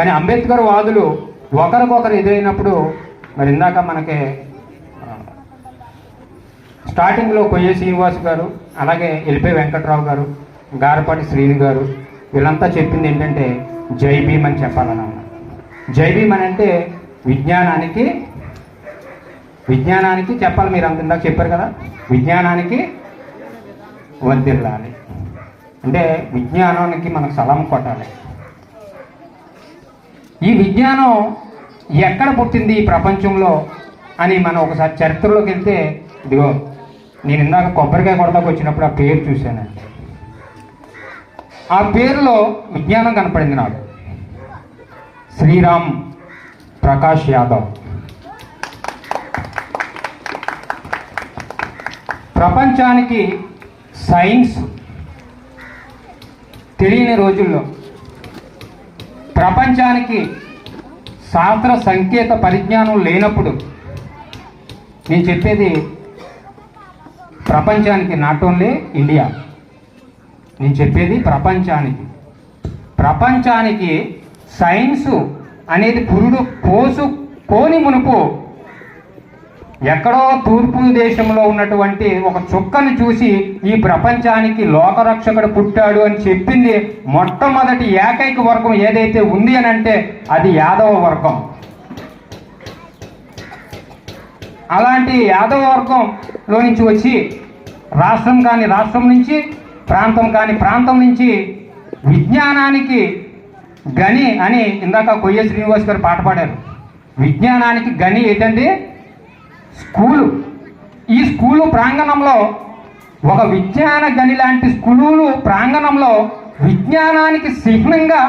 కానీ అంబేద్కర్ వాదులు ఒకరికొకరు ఎదురైనప్పుడు మరి ఇందాక మనకి స్టార్టింగ్లో కొయ్య శ్రీనివాస్ గారు, అలాగే ఎల్పి వెంకట్రావు గారు, గారపాటి శ్రీని గారు వీళ్ళంతా చెప్పింది ఏంటంటే జై భీమ్ అని చెప్పాలని అన్నారు. జై భీమ్ అని అంటే విజ్ఞానానికి చెప్పాలి. మీరు అంత ఇందాక చెప్పారు కదా, విజ్ఞానానికి వర్ధిల్లాలి అంటే విజ్ఞానానికి మనకు సలాం కొట్టాలి. ఈ విజ్ఞానం ఎక్కడ పుట్టింది ఈ ప్రపంచంలో అని మనం ఒకసారి చరిత్రలోకి వెళ్తే, ఇదిగో నేను ఇందాక కొబ్బరికాయ కొడతాకు వచ్చినప్పుడు ఆ పేరు చూశానండి. ఆ పేరులో విజ్ఞానం కనపడింది నాకు. శ్రీరామ్ ప్రకాష్ యాదవ్. ప్రపంచానికి సైన్స్ తెలియని రోజుల్లో, ప్రపంచానికి శాస్త్ర సంకేత పరిజ్ఞానం లేనప్పుడు, నేను చెప్పేది ప్రపంచానికి, నాట్ ఓన్లీ ఇండియా, నేను చెప్పేది ప్రపంచానికి సైన్సు అనేది పురుడు పోని మునుపు ఎక్కడో తూర్పు దేశంలో ఉన్నటువంటి ఒక చుక్కను చూసి ఈ ప్రపంచానికి లోకరక్షకుడు పుట్టాడు అని చెప్పింది మొట్టమొదటి ఏకైక వర్గం ఏదైతే ఉంది అని అంటే అది యాదవ వర్గం. అలాంటి యాదవ వర్గంలో నుంచి వచ్చి రాష్ట్రం కాని రాష్ట్రం నుంచి, ప్రాంతం కాని ప్రాంతం నుంచి విజ్ఞానానికి గని అని ఇందాక కొయ్య శ్రీనివాస్ గారు పాట పాడారు. విజ్ఞానానికి గని ఏంటంటే స్కూలు. ఈ స్కూలు ప్రాంగణంలో, ఒక విజ్ఞాన గని లాంటి స్కూలు ప్రాంగణంలో విజ్ఞానానికి చిహ్నంగా